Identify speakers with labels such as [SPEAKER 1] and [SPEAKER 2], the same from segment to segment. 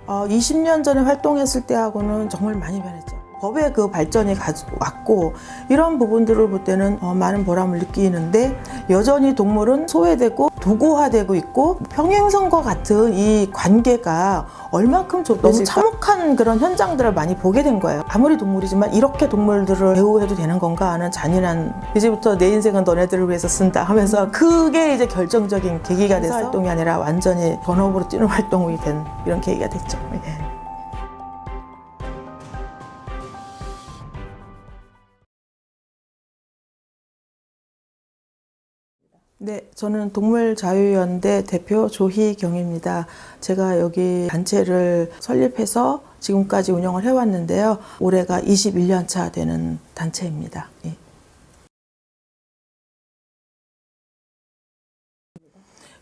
[SPEAKER 1] 20년 전에 활동했을 때하고는 정말 많이 변했죠. 법의 그 발전이 왔고 이런 부분들을 볼 때는 많은 보람을 느끼는데 여전히 동물은 소외되고 도구화되고 있고 평행선과 같은 이 관계가 얼만큼 너무 참혹한 그런 현장들을 많이 보게 된 거예요. 아무리 동물이지만 이렇게 동물들을 대우해도 되는 건가 하는 잔인한, 이제부터 내 인생은 너네들을 위해서 쓴다 하면서 그게 이제 결정적인 계기가 돼서 활동이 아니라 완전히 전업으로 뛰는 활동이 된 이런 계기가 됐죠. 예. 네, 저는 동물자유연대 대표 조희경입니다. 제가 여기 단체를 설립해서 지금까지 운영을 해왔는데요. 올해가 21년 차 되는 단체입니다. 예.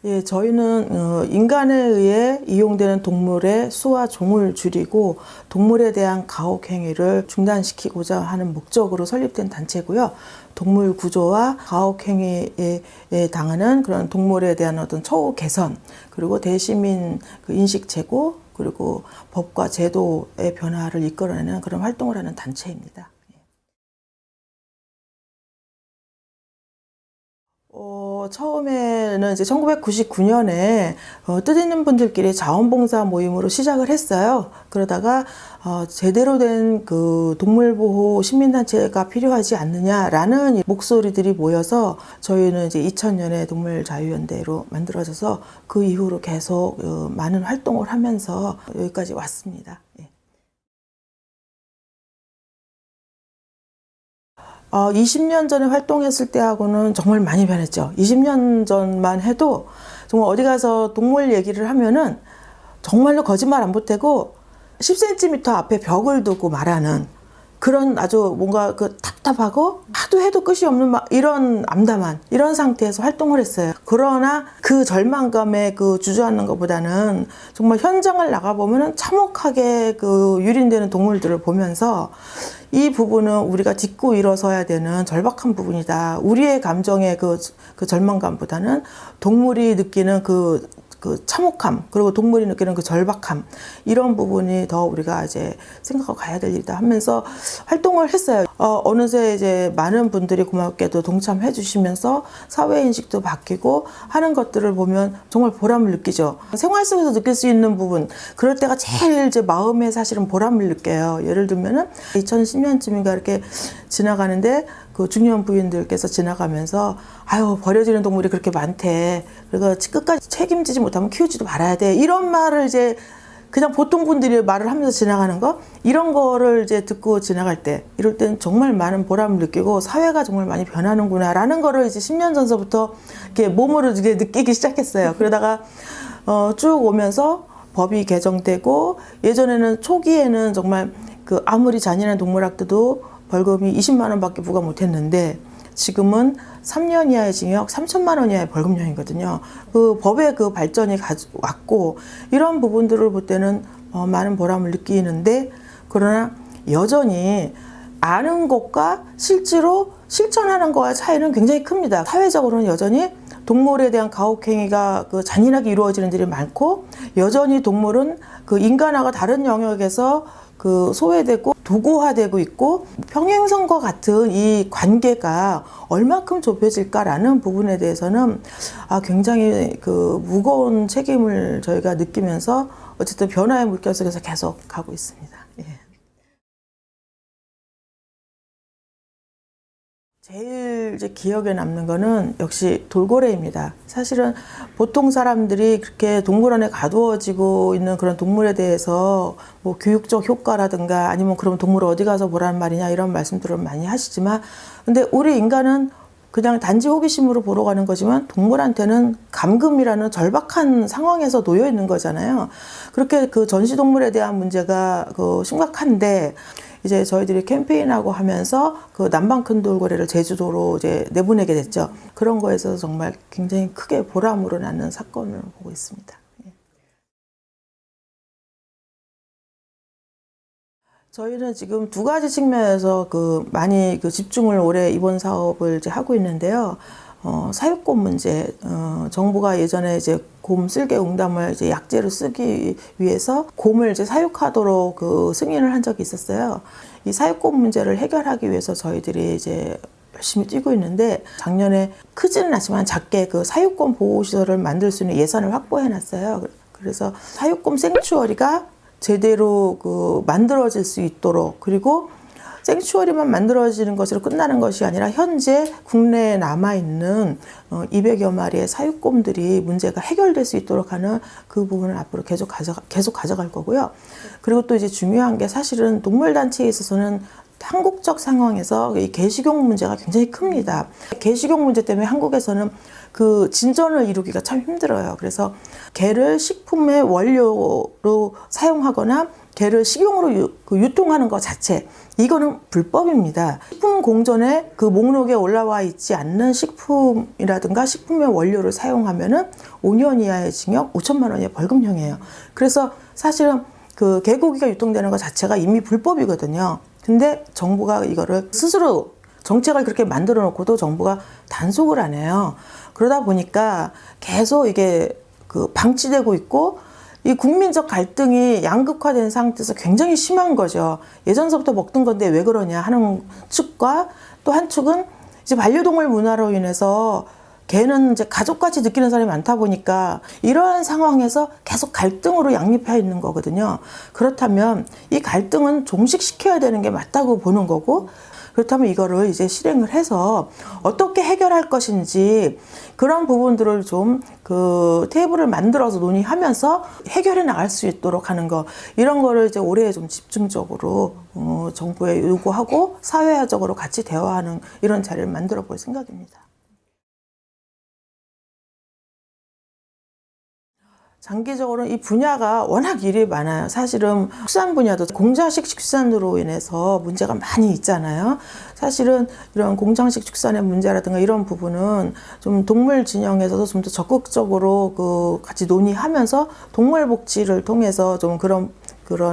[SPEAKER 1] 예, 저희는 인간에 의해 이용되는 동물의 수와 종을 줄이고 동물에 대한 가혹 행위를 중단시키고자 하는 목적으로 설립된 단체고요. 동물 구조와 가혹 행위에 당하는 그런 동물에 대한 어떤 처우 개선, 그리고 대시민 그 인식 제고, 그리고 법과 제도의 변화를 이끌어내는 그런 활동을 하는 단체입니다. 처음에는 이제 1999년에 뜻있는 분들끼리 자원봉사 모임으로 시작을 했어요. 그러다가 제대로 된 그 동물보호 시민단체가 필요하지 않느냐라는 목소리들이 모여서 저희는 이제 2000년에 동물자유연대로 만들어져서 그 이후로 계속 많은 활동을 하면서 여기까지 왔습니다. 예. 20년 전에 활동했을 때하고는 정말 많이 변했죠. 20년 전만 해도 정말 어디 가서 동물 얘기를 하면은 정말로 거짓말 안 보태고 10cm 앞에 벽을 두고 말하는 그런 아주 뭔가 그 답답하고 하도 해도 끝이 없는 이런 암담한 이런 상태에서 활동을 했어요. 그러나 그 절망감에 그 주저하는 것보다는 정말 현장을 나가보면은 참혹하게 그 유린되는 동물들을 보면서 이 부분은 우리가 딛고 일어서야 되는 절박한 부분이다. 우리의 감정의 그 절망감보다는 동물이 느끼는 그 참혹함, 그리고 동물이 느끼는 그 절박함, 이런 부분이 더 우리가 이제 생각하고 가야 될 일이다 하면서 활동을 했어요. 어느새 이제 많은 분들이 고맙게도 동참해 주시면서 사회인식도 바뀌고 하는 것들을 보면 정말 보람을 느끼죠. 생활 속에서 느낄 수 있는 부분, 그럴 때가 제일 이제 마음에 사실은 보람을 느껴요. 예를 들면은 2010년쯤인가 이렇게 지나가는데 그 중년 부인들께서 지나가면서 아유 버려지는 동물이 그렇게 많대. 그래서 끝까지 책임지지 못하면 키우지도 말아야 돼. 이런 말을 이제 그냥 보통 분들이 말을 하면서 지나가는 거, 이런 거를 이제 듣고 지나갈 때 이럴 땐 정말 많은 보람을 느끼고 사회가 정말 많이 변하는구나라는 거를 이제 10년 전서부터 이렇게 몸으로 이제 느끼기 시작했어요. 그러다가 쭉 오면서 법이 개정되고 예전에는 초기에는 정말 그 아무리 잔인한 동물학대도 벌금이 20만 원밖에 부과 못했는데 지금은 3년 이하의 징역 3천만 원 이하의 벌금형이거든요. 그 법의 그 발전이 왔고 이런 부분들을 볼 때는 많은 보람을 느끼는데, 그러나 여전히 아는 것과 실제로 실천하는 거와 차이는 굉장히 큽니다. 사회적으로는 여전히 동물에 대한 가혹행위가 그 잔인하게 이루어지는 일이 많고, 여전히 동물은 그 인간하고 다른 영역에서 그 소외되고 도구화되고 있고 평행선과 같은 이 관계가 얼만큼 좁혀질까라는 부분에 대해서는 굉장히 그 무거운 책임을 저희가 느끼면서 어쨌든 변화의 물결 속에서 계속 가고 있습니다. 예. 제일 이제 기억에 남는 거는 역시 돌고래입니다. 사실은 보통 사람들이 그렇게 동물원에 가두어지고 있는 그런 동물에 대해서 뭐 교육적 효과라든가 아니면 그럼 동물 어디 가서 보라는 말이냐 이런 말씀들을 많이 하시지만, 근데 우리 인간은 그냥 단지 호기심으로 보러 가는 거지만 동물한테는 감금이라는 절박한 상황에서 놓여 있는 거잖아요. 그렇게 그 전시동물에 대한 문제가 그 심각한데, 이제 저희들이 캠페인하고 하면서 그 남방 큰 돌고래를 제주도로 이제 내보내게 됐죠. 그런 거에 있어서 정말 굉장히 크게 보람으로 나는 사건을 보고 있습니다. 저희는 지금 두 가지 측면에서 그 많이 그 집중을 올해 이번 사업을 이제 하고 있는데요. 사육곰 문제, 정부가 예전에 이제 곰 쓸개 웅담을 이제 약재로 쓰기 위해서 곰을 이제 사육하도록 그 승인을 한 적이 있었어요. 이 사육곰 문제를 해결하기 위해서 저희들이 이제 열심히 뛰고 있는데, 작년에 크지는 않지만 작게 그 사육곰 보호시설을 만들 수 있는 예산을 확보해 놨어요. 그래서 사육곰 생추어리가 제대로 그 만들어질 수 있도록, 그리고 생추어리만 만들어지는 것으로 끝나는 것이 아니라 현재 국내에 남아있는 200여 마리의 사육곰들이 문제가 해결될 수 있도록 하는 그 부분을 앞으로 계속 가져갈 거고요. 그리고 또 이제 중요한 게, 사실은 동물단체에 있어서는 한국적 상황에서 이 개식용 문제가 굉장히 큽니다. 개식용 문제 때문에 한국에서는 그 진전을 이루기가 참 힘들어요. 그래서 개를 식품의 원료로 사용하거나 개를 식용으로 유통하는 것 자체, 이거는 불법입니다. 식품 공전에 그 목록에 올라와 있지 않는 식품이라든가 식품의 원료를 사용하면은 5년 이하의 징역, 5천만 원의 벌금형이에요. 그래서 사실은 그 개고기가 유통되는 것 자체가 이미 불법이거든요. 근데 정부가 이거를 스스로 정책을 그렇게 만들어 놓고도 정부가 단속을 안 해요. 그러다 보니까 계속 이게 그 방치되고 있고, 이 국민적 갈등이 양극화된 상태에서 굉장히 심한 거죠. 예전서부터 먹던 건데 왜 그러냐 하는 축과, 또 한 축은 이제 반려동물 문화로 인해서 개는 이제 가족같이 느끼는 사람이 많다 보니까 이러한 상황에서 계속 갈등으로 양립해 있는 거거든요. 그렇다면 이 갈등은 종식시켜야 되는 게 맞다고 보는 거고, 그렇다면 이거를 이제 실행을 해서 어떻게 해결할 것인지, 그런 부분들을 좀 그 테이블을 만들어서 논의하면서 해결해 나갈 수 있도록 하는 거, 이런 거를 이제 올해 좀 집중적으로 정부에 요구하고 사회적으로 같이 대화하는 이런 자리를 만들어 볼 생각입니다. 장기적으로 이 분야가 워낙 일이 많아요. 사실은 축산 분야도 공장식 축산으로 인해서 문제가 많이 있잖아요. 사실은 이런 공장식 축산의 문제라든가 이런 부분은 좀 동물 진영에서도 좀 더 적극적으로 그 같이 논의하면서 동물 복지를 통해서 좀 그런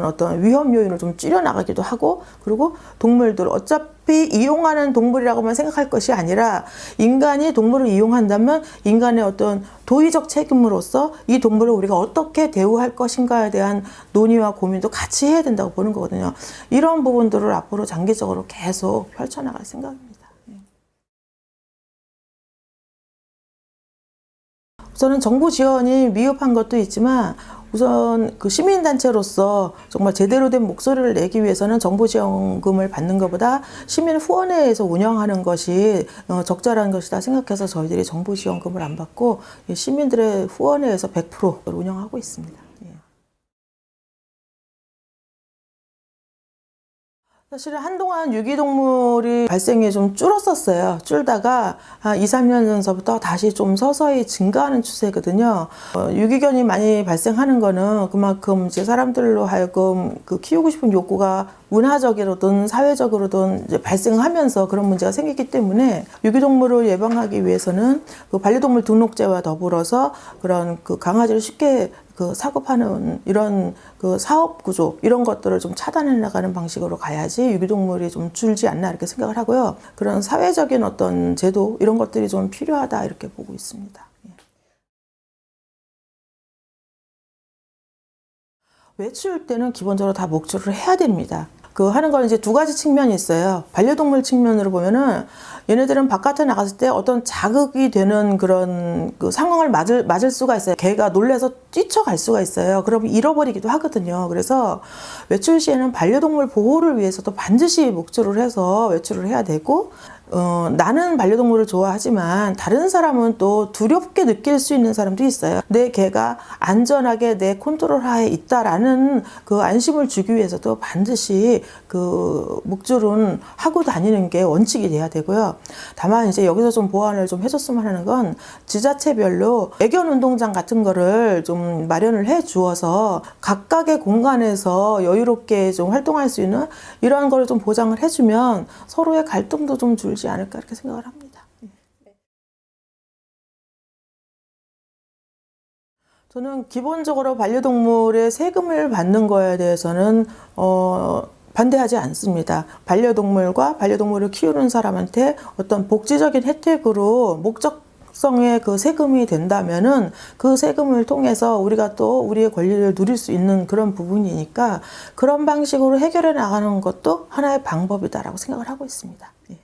[SPEAKER 1] 어떤 위험 요인을 좀 줄여나가기도 하고, 그리고 동물들 어차피 이용하는 동물이라고만 생각할 것이 아니라, 인간이 동물을 이용한다면 인간의 어떤 도의적 책임으로서 이 동물을 우리가 어떻게 대우할 것인가에 대한 논의와 고민도 같이 해야 된다고 보는 거거든요. 이런 부분들을 앞으로 장기적으로 계속 펼쳐나갈 생각입니다. 우선은 정부 지원이 미흡한 것도 있지만, 우선 그 시민단체로서 정말 제대로 된 목소리를 내기 위해서는 정부 지원금을 받는 것보다 시민 후원회에서 운영하는 것이 적절한 것이다 생각해서 저희들이 정부 지원금을 안 받고 시민들의 후원회에서 100% 운영하고 있습니다. 사실은 한동안 유기동물이 발생이 좀 줄었었어요. 줄다가 한 2, 3년 전서부터 다시 좀 서서히 증가하는 추세거든요. 유기견이 많이 발생하는 거는 그만큼 이제 사람들로 하여금 그 키우고 싶은 욕구가 문화적으로든 사회적으로든 이제 발생하면서 그런 문제가 생기기 때문에, 유기동물을 예방하기 위해서는 그 반려동물 등록제와 더불어서 그런 그 강아지를 쉽게 그 사고 파는 이런 그 사업 구조, 이런 것들을 좀 차단해 나가는 방식으로 가야지 유기동물이 좀 줄지 않나 이렇게 생각을 하고요. 그런 사회적인 어떤 제도, 이런 것들이 좀 필요하다 이렇게 보고 있습니다. 외출 때는 기본적으로 다 목줄을 해야 됩니다. 그 하는 건 이제 두 가지 측면이 있어요. 반려동물 측면으로 보면은 얘네들은 바깥에 나갔을 때 어떤 자극이 되는 그런 그 상황을 맞을 수가 있어요. 개가 놀래서 뛰쳐갈 수가 있어요. 그러면 잃어버리기도 하거든요. 그래서 외출 시에는 반려동물 보호를 위해서도 반드시 목줄을 해서 외출을 해야 되고, 나는 반려동물을 좋아하지만 다른 사람은 또 두렵게 느낄 수 있는 사람도 있어요. 내 개가 안전하게 내 컨트롤 하에 있다라는 그 안심을 주기 위해서도 반드시 그 목줄은 하고 다니는 게 원칙이 돼야 되고요. 다만 이제 여기서 좀 보완을 좀 해줬으면 하는 건, 지자체별로 애견 운동장 같은 거를 좀 마련을 해 주어서 각각의 공간에서 여유롭게 좀 활동할 수 있는 이러한 걸 좀 보장을 해주면 서로의 갈등도 좀 줄지 않을까 이렇게 생각을 합니다. 저는 기본적으로 반려동물의 세금을 받는 거에 대해서는 반대하지 않습니다. 반려동물과 반려동물을 키우는 사람한테 어떤 복지적인 혜택으로 목적성의 그 세금이 된다면은 그 세금을 통해서 우리가 또 우리의 권리를 누릴 수 있는 그런 부분이니까 그런 방식으로 해결해 나가는 것도 하나의 방법이다라고 생각을 하고 있습니다. 예.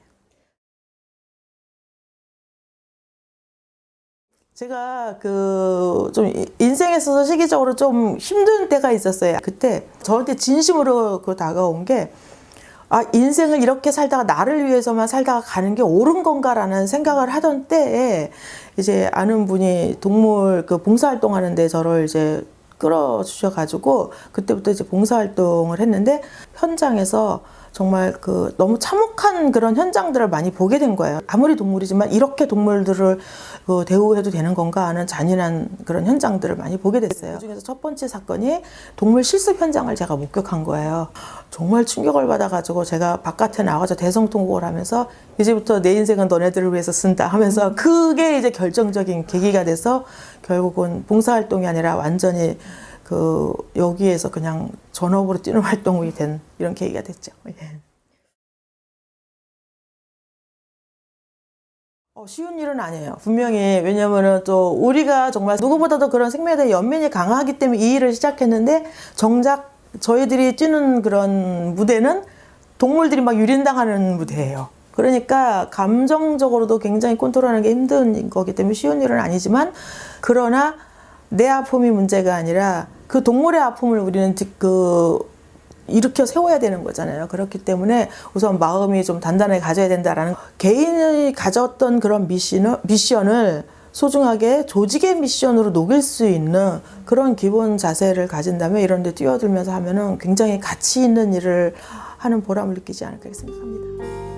[SPEAKER 1] 제가 좀 인생에 있어서 시기적으로 좀 힘든 때가 있었어요. 그때 저한테 진심으로 다가온 게, 아, 인생을 이렇게 살다가 나를 위해서만 살다가 가는 게 옳은 건가라는 생각을 하던 때에 이제 아는 분이 동물 봉사활동 하는데 저를 이제 끌어주셔가지고 그때부터 이제 봉사활동을 했는데 현장에서 정말 너무 참혹한 그런 현장들을 많이 보게 된 거예요. 아무리 동물이지만 이렇게 동물들을 대우해도 되는 건가 하는 잔인한 그런 현장들을 많이 보게 됐어요. 그중에서 첫 번째 사건이 동물 실습 현장을 제가 목격한 거예요. 정말 충격을 받아가지고 제가 바깥에 나가서 대성통곡을 하면서 이제부터 내 인생은 너네들을 위해서 쓴다 하면서 그게 이제 결정적인 계기가 돼서 결국은 봉사활동이 아니라 완전히 여기에서 그냥 전업으로 뛰는 활동이 된 이런 계기가 됐죠. 예. 쉬운 일은 아니에요. 분명히. 왜냐면은 또 우리가 정말 누구보다도 그런 생명에 대한 연민이 강하기 때문에 이 일을 시작했는데 정작 저희들이 뛰는 그런 무대는 동물들이 막 유린당하는 무대예요. 그러니까 감정적으로도 굉장히 컨트롤하는 게 힘든 거기 때문에 쉬운 일은 아니지만, 그러나 내 아픔이 문제가 아니라 그 동물의 아픔을 우리는 일으켜 세워야 되는 거잖아요. 그렇기 때문에 우선 마음이 좀 단단하게 가져야 된다라는, 개인이 가졌던 그런 미션을 소중하게 조직의 미션으로 녹일 수 있는 그런 기본 자세를 가진다면 이런 데 뛰어들면서 하면은 굉장히 가치 있는 일을 하는 보람을 느끼지 않을까 생각합니다.